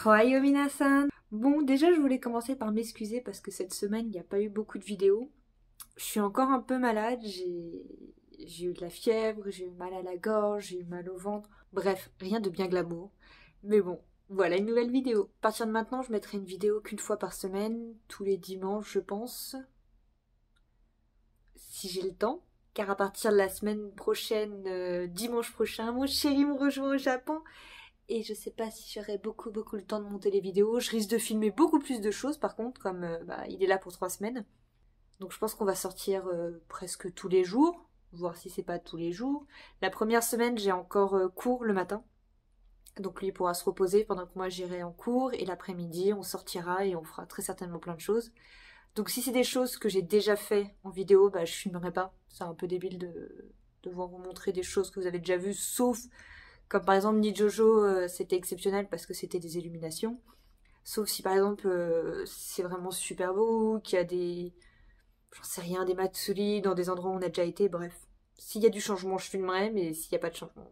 Ohayou minasan. Bon, déjà je voulais commencer par m'excuser parce que cette semaine il n'y a pas eu beaucoup de vidéos. Je suis encore un peu malade, j'ai eu de la fièvre, j'ai eu mal à la gorge, j'ai eu mal au ventre. Bref, rien de bien glamour. Mais bon, voilà une nouvelle vidéo. À partir de maintenant, je mettrai une vidéo qu'une fois par semaine, tous les dimanches je pense. Si j'ai le temps. Car à partir de la semaine prochaine, dimanche prochain, mon chéri me rejoint au Japon. Et je sais pas si j'aurai beaucoup le temps de monter les vidéos. Je risque de filmer beaucoup plus de choses par contre, comme il est là pour 3 semaines. Donc je pense qu'on va sortir presque tous les jours, voir si c'est pas tous les jours. La première semaine, j'ai encore cours le matin. Donc lui pourra se reposer pendant que moi j'irai en cours. Et l'après-midi, on sortira et on fera très certainement plein de choses. Donc si c'est des choses que j'ai déjà fait en vidéo, je filmerai pas. C'est un peu débile de devoir vous montrer des choses que vous avez déjà vues, sauf... Comme par exemple Nijojo, c'était exceptionnel parce que c'était des illuminations. Sauf si par exemple c'est vraiment super beau, qu'il y a des... J'en sais rien, des matsuri dans des endroits où on a déjà été, bref. S'il y a du changement, je filmerai, mais s'il n'y a pas de changement,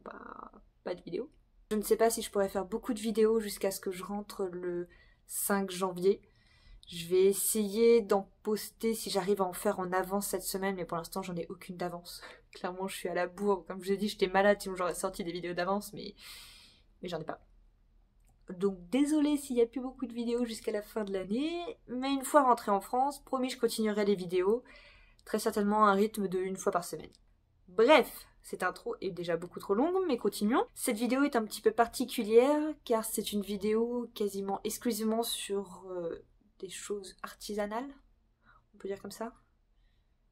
pas de vidéo. Je ne sais pas si je pourrais faire beaucoup de vidéos jusqu'à ce que je rentre le 5 janvier. Je vais essayer d'en poster si j'arrive à en faire en avance cette semaine, mais pour l'instant j'en ai aucune d'avance. Clairement je suis à la bourre, comme je l'ai dit j'étais malade sinon j'aurais sorti des vidéos d'avance, mais j'en ai pas. Donc désolée s'il n'y a plus beaucoup de vidéos jusqu'à la fin de l'année, mais une fois rentrée en France, promis je continuerai les vidéos, très certainement à un rythme de 1 fois par semaine. Bref, cette intro est déjà beaucoup trop longue, mais continuons. Cette vidéo est un petit peu particulière, car c'est une vidéo quasiment exclusivement sur... des choses artisanales, on peut dire comme ça.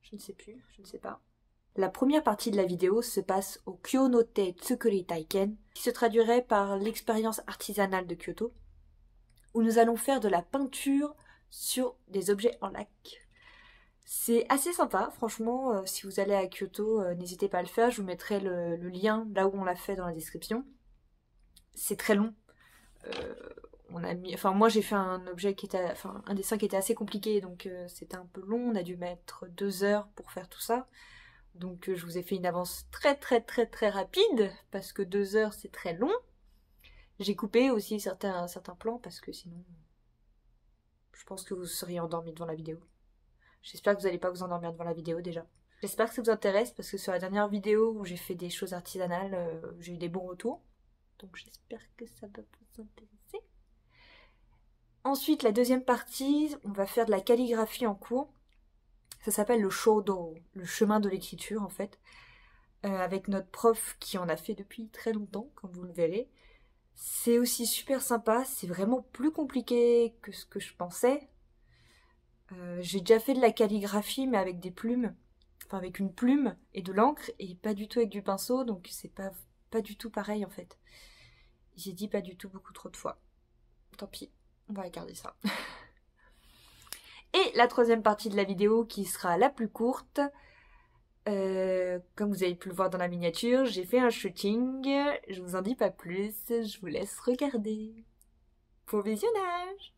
Je ne sais plus, je ne sais pas. La première partie de la vidéo se passe au Kyonote Tsukuri Taiken, qui se traduirait par l'expérience artisanale de Kyoto, où nous allons faire de la peinture sur des objets en lac. C'est assez sympa, franchement, si vous allez à Kyoto, n'hésitez pas à le faire, je vous mettrai le lien là où on l'a fait dans la description. C'est très long. Moi j'ai fait un objet qui était, un dessin qui était assez compliqué, donc c'était un peu long, on a dû mettre 2 heures pour faire tout ça. Donc je vous ai fait une avance très rapide, parce que 2 heures c'est très long. J'ai coupé aussi certains plans, parce que sinon, je pense que vous seriez endormis devant la vidéo. J'espère que vous n'allez pas vous endormir devant la vidéo déjà. J'espère que ça vous intéresse, parce que sur la dernière vidéo où j'ai fait des choses artisanales, j'ai eu des bons retours. Donc j'espère que ça va vous intéresser. Ensuite, la deuxième partie, on va faire de la calligraphie en cours. Ça s'appelle le Shodo, le chemin de l'écriture en fait. Avec notre prof qui en a fait depuis très longtemps, comme vous le verrez. C'est aussi super sympa, c'est vraiment plus compliqué que ce que je pensais. J'ai déjà fait de la calligraphie, mais avec des plumes. Enfin, avec une plume et de l'encre, et pas du tout avec du pinceau, donc c'est pas du tout pareil en fait. J'ai dit pas du tout beaucoup trop de fois. Tant pis. On va regarder ça. Et la troisième partie de la vidéo qui sera la plus courte. Comme vous avez pu le voir dans la miniature, j'ai fait un shooting. Je vous en dis pas plus. Je vous laisse regarder. Bon visionnage!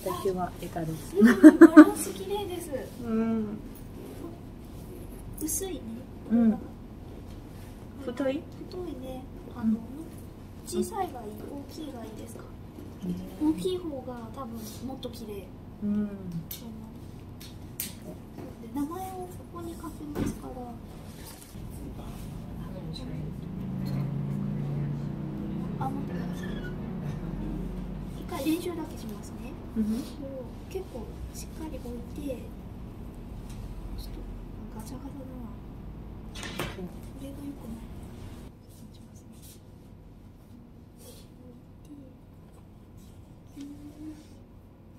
私はエタです。バランス綺麗です。うん。薄いね。うん。太い？太いね。小さいがいい、大きいがいいですか？大きい方が多分もっと綺麗。うん。で名前をここに書きますから。あ、待ってください。一回練習だけしますね。結構しっかり置いて、ちょっとガチャガチャだな。これが良くない。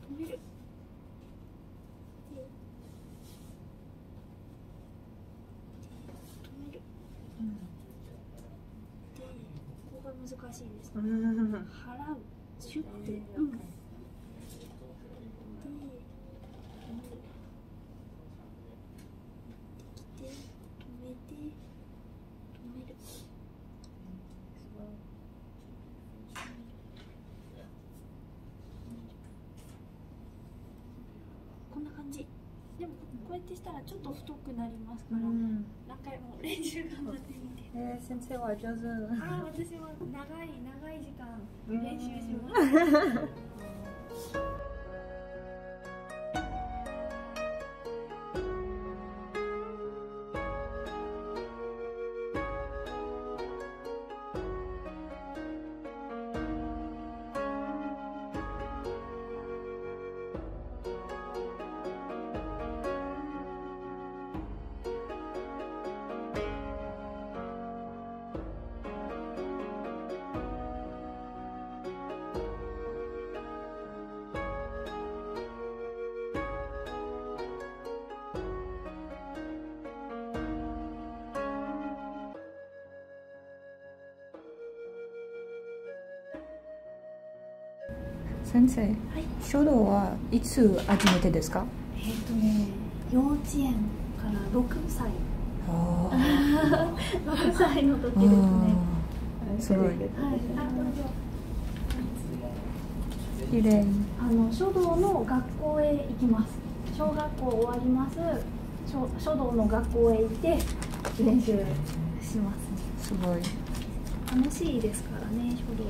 止める。難しいですね。払う、シュッて、で、止める。こんな感じ。でもこうやってしたらちょっと太くなりますから、何回も練習頑張ってみて。先生は上手。私は長い時間練習します。先生、書道はいつ初めてですか？幼稚園から6歳。6歳の時ですね。すごい。綺麗。書道の学校へ行きます。小学校終わります。書道の学校へ行って練習します。すごい。楽しいですからね、書道。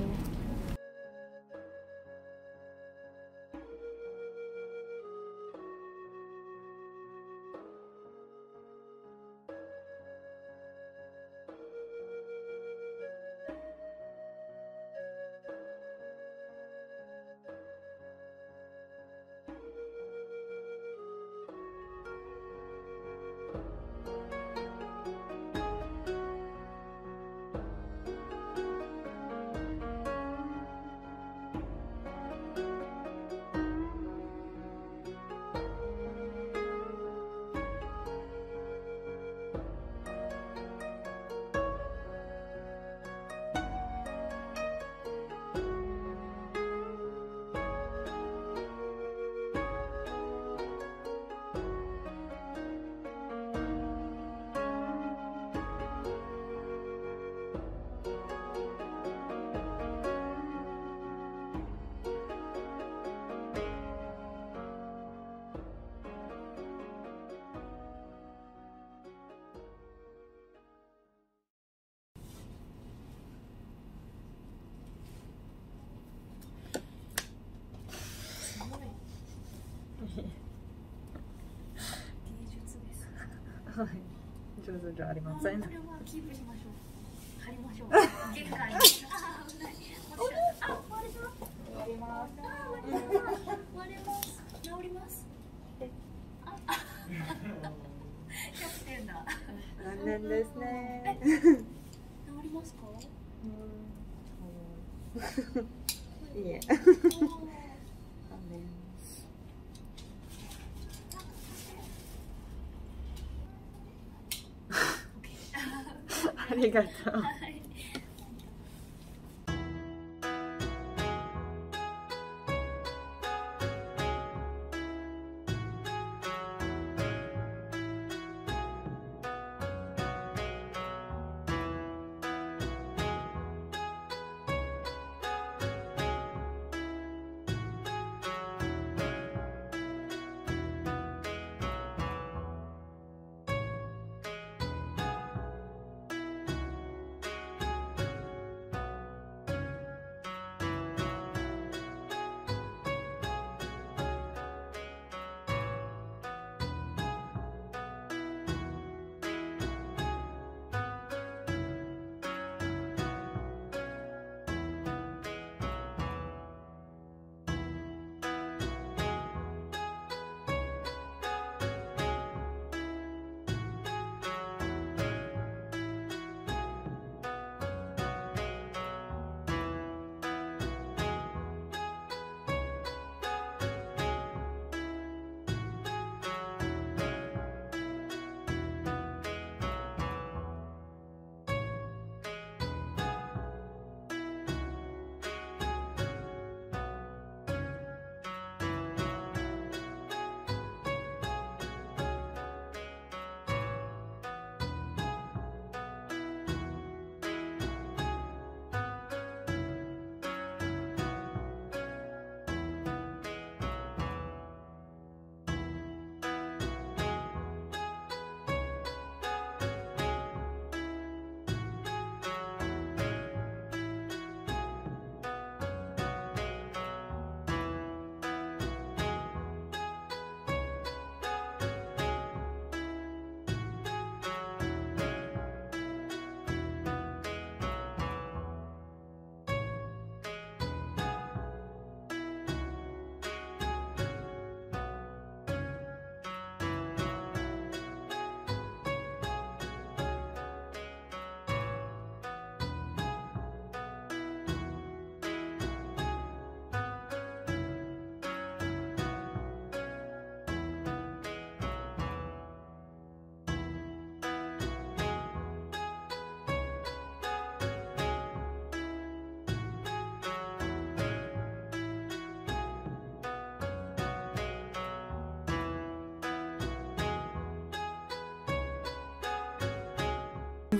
はい、上手じゃありません。これはキープしましょう。貼りましょう。玄関に。割れた。割れます。割れます。治ります。100点だ。残念ですね。治りますか？いいえ。ありがとう。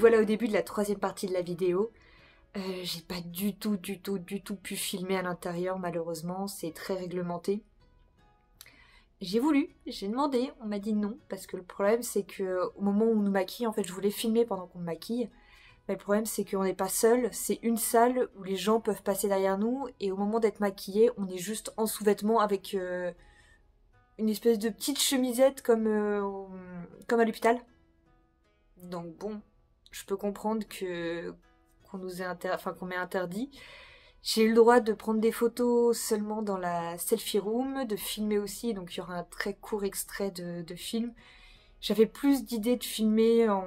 voilà au début de la troisième partie de la vidéo. J'ai pas du tout pu filmer à l'intérieur malheureusement, c'est très réglementé. J'ai voulu, j'ai demandé, on m'a dit non, parce que le problème c'est que au moment où on nous maquille, en fait je voulais filmer pendant qu'on me maquille, mais le problème c'est qu'on n'est pas seul, c'est une salle où les gens peuvent passer derrière nous, et au moment d'être maquillé, on est juste en sous-vêtements avec une espèce de petite chemisette comme à l'hôpital. Donc bon, je peux comprendre qu'on m'ait interdit. J'ai eu le droit de prendre des photos seulement dans la selfie room, de filmer aussi, donc il y aura un très court extrait de film. J'avais plus d'idées de filmer en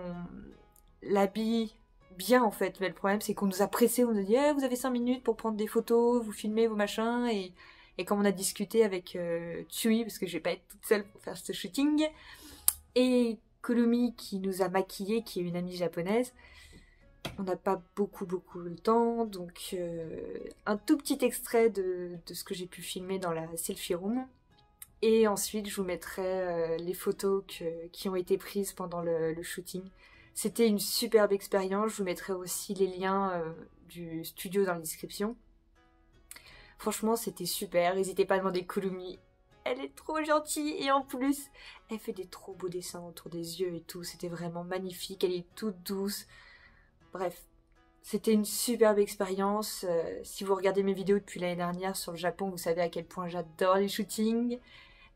l'habit bien en fait, mais le problème c'est qu'on nous a pressés, on nous a dit vous avez 5 minutes pour prendre des photos, vous filmez vos machins, et comme on a discuté avec Tsui, parce que je vais pas être toute seule pour faire ce shooting, et Kurumi qui nous a maquillés, qui est une amie japonaise, on n'a pas beaucoup le temps, donc un tout petit extrait de ce que j'ai pu filmer dans la selfie room. Et ensuite, je vous mettrai les photos qui ont été prises pendant le shooting. C'était une superbe expérience, je vous mettrai aussi les liens du studio dans la description. Franchement, c'était super, n'hésitez pas à demander Kurumi. Elle est trop gentille et en plus, elle fait des trop beaux dessins autour des yeux et tout. C'était vraiment magnifique, elle est toute douce. Bref, c'était une superbe expérience. Si vous regardez mes vidéos depuis l'année dernière sur le Japon, vous savez à quel point j'adore les shootings.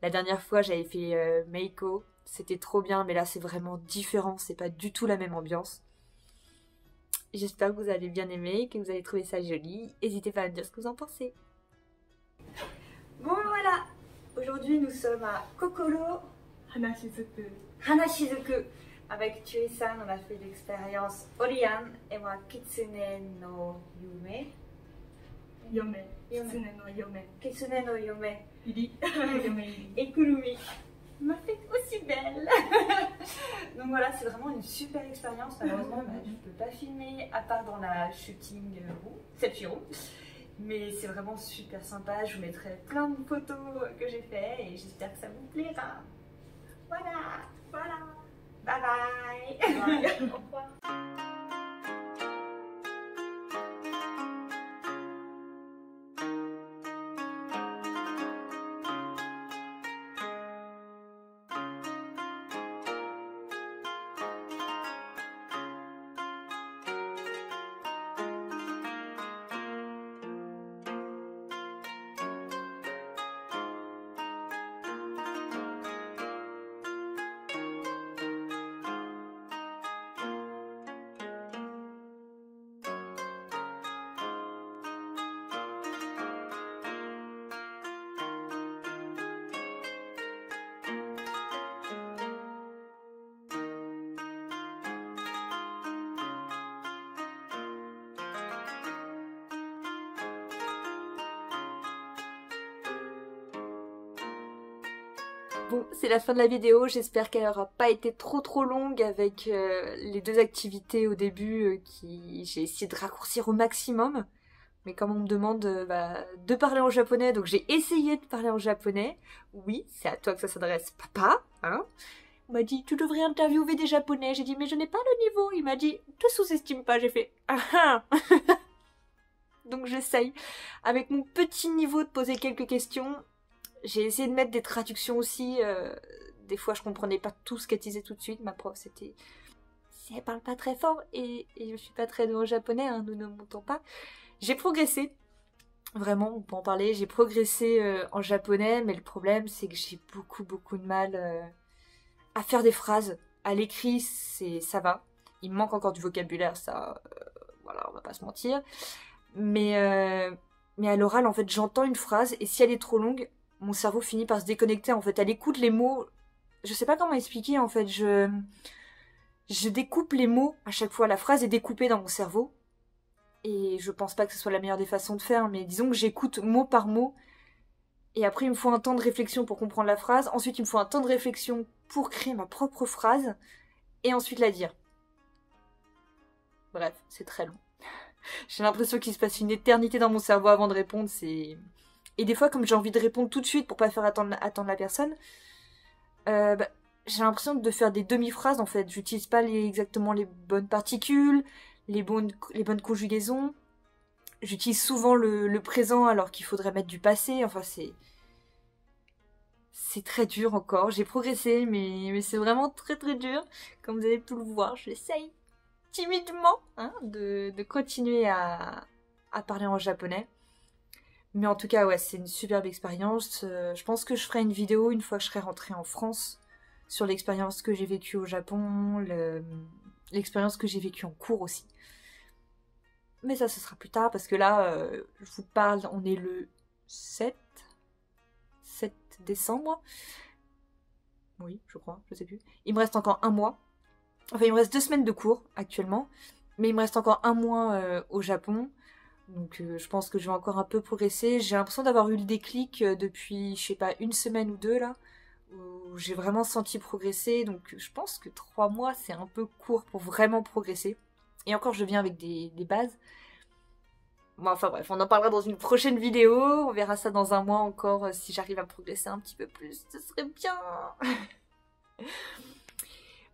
La dernière fois, j'avais fait Meiko. C'était trop bien, mais là, c'est vraiment différent. C'est pas du tout la même ambiance. J'espère que vous allez bien aimer, que vous allez trouver ça joli. N'hésitez pas à me dire ce que vous en pensez. Bon, voilà. Aujourd'hui, nous sommes à Kokoro Hanashizuku. Avec Tsui-san, on a fait l'expérience Orian et moi Kitsune no Yume. Kitsune no Yume. Et Kurumi m'a fait aussi belle. Donc voilà, c'est vraiment une super expérience. Malheureusement, je ne peux pas filmer à part dans la shooting room, selfie room. Mais c'est vraiment super sympa. Je vous mettrai plein de photos que j'ai fait et j'espère que ça vous plaira. Voilà. Bye bye. Au revoir. Bon, c'est la fin de la vidéo, j'espère qu'elle n'aura pas été trop longue avec les deux activités au début j'ai essayé de raccourcir au maximum. Mais comme on me demande de parler en japonais, donc j'ai essayé de parler en japonais. Oui, c'est à toi que ça s'adresse, papa, hein. On m'a dit, tu devrais interviewer des japonais. J'ai dit, mais je n'ai pas le niveau. Il m'a dit, te sous-estime pas. J'ai fait, ah. Donc j'essaye, avec mon petit niveau, de poser quelques questions. J'ai essayé de mettre des traductions aussi. Des fois, je comprenais pas tout ce qu'elle disait tout de suite. Ma prof, c'était... Si elle parle pas très fort, et je suis pas très douée en japonais, hein, nous ne montons pas. J'ai progressé. Vraiment, on peut en parler. J'ai progressé en japonais, mais le problème, c'est que j'ai beaucoup de mal à faire des phrases. À l'écrit, ça va. Il me manque encore du vocabulaire, ça... voilà, on va pas se mentir. Mais à l'oral, en fait, j'entends une phrase, et si elle est trop longue, mon cerveau finit par se déconnecter, en fait. Elle écoute les mots. Je sais pas comment expliquer, en fait. Je découpe les mots à chaque fois. La phrase est découpée dans mon cerveau. Et je pense pas que ce soit la meilleure des façons de faire, mais disons que j'écoute mot par mot. Et après, il me faut un temps de réflexion pour comprendre la phrase. Ensuite, il me faut un temps de réflexion pour créer ma propre phrase. Et ensuite la dire. Bref, c'est très long. J'ai l'impression qu'il se passe une éternité dans mon cerveau avant de répondre. Et des fois, comme j'ai envie de répondre tout de suite pour pas faire attendre la personne, j'ai l'impression de faire des demi-phrases en fait. J'utilise pas exactement les bonnes particules, les bonnes conjugaisons. J'utilise souvent le présent alors qu'il faudrait mettre du passé. Enfin, c'est très dur encore. J'ai progressé, mais c'est vraiment très très dur. Comme vous avez pu le voir, j'essaye timidement de continuer à parler en japonais. Mais en tout cas, ouais, c'est une superbe expérience. Je pense que je ferai une vidéo une fois que je serai rentrée en France sur l'expérience que j'ai vécue au Japon, l'expérience que j'ai vécue en cours aussi. Mais ça, ce sera plus tard, parce que là, je vous parle, on est le 7 décembre. Oui, je crois, je sais plus. Il me reste encore un mois. Enfin, il me reste 2 semaines de cours, actuellement. Mais il me reste encore un mois au Japon. Donc je pense que je vais encore un peu progresser. J'ai l'impression d'avoir eu le déclic depuis, je sais pas, 1 semaine ou 2 là, où j'ai vraiment senti progresser. Donc je pense que 3 mois c'est un peu court pour vraiment progresser. Et encore je viens avec des bases. Bon, enfin bref, on en parlera dans une prochaine vidéo. On verra ça dans un mois encore si j'arrive à progresser un petit peu plus. Ce serait bien.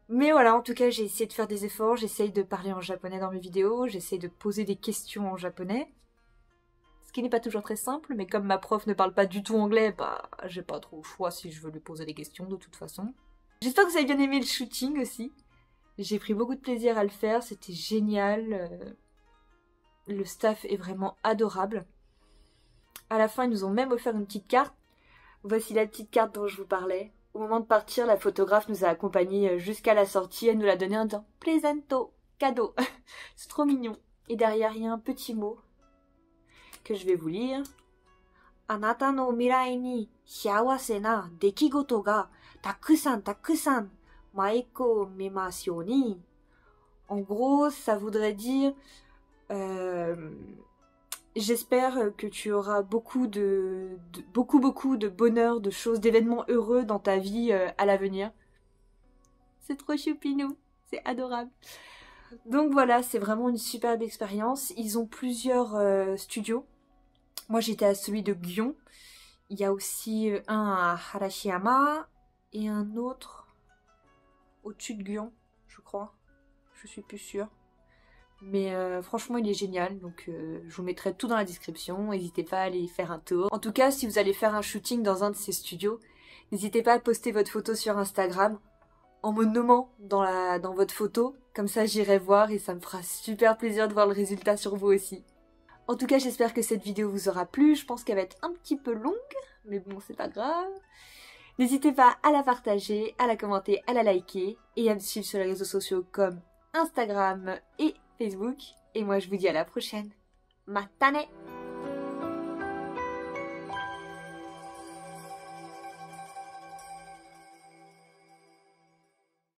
Mais voilà, en tout cas, j'ai essayé de faire des efforts, j'essaye de parler en japonais dans mes vidéos, j'essaye de poser des questions en japonais. Ce qui n'est pas toujours très simple, mais comme ma prof ne parle pas du tout anglais, bah j'ai pas trop le choix si je veux lui poser des questions de toute façon. J'espère que vous avez bien aimé le shooting aussi. J'ai pris beaucoup de plaisir à le faire, c'était génial. Le staff est vraiment adorable. À la fin, ils nous ont même offert une petite carte. Voici la petite carte dont je vous parlais. Au moment de partir, la photographe nous a accompagnés jusqu'à la sortie. Elle nous l'a donné en disant « Presento, cadeau ». C'est trop mignon. Et derrière, il y a un petit mot que je vais vous lire. « Anata no mirai ni shiawase na dekigoto ga takusan maeko mimasu you ni ». En gros, ça voudrait dire j'espère que tu auras beaucoup de bonheur, de choses, d'événements heureux dans ta vie à l'avenir. C'est trop choupinou, c'est adorable. Donc voilà, c'est vraiment une superbe expérience. Ils ont plusieurs studios. Moi j'étais à celui de Gion. Il y a aussi un à Harashiyama et un autre au-dessus de Gion, je crois. Je suis plus sûre. Mais franchement il est génial, donc je vous mettrai tout dans la description, n'hésitez pas à aller faire un tour. En tout cas, si vous allez faire un shooting dans un de ces studios, n'hésitez pas à poster votre photo sur Instagram en me nommant dans votre photo, comme ça j'irai voir et ça me fera super plaisir de voir le résultat sur vous aussi. En tout cas, j'espère que cette vidéo vous aura plu, je pense qu'elle va être un petit peu longue, mais bon c'est pas grave. N'hésitez pas à la partager, à la commenter, à la liker et à me suivre sur les réseaux sociaux comme Instagram et Facebook. Et moi je vous dis à la prochaine. Matane!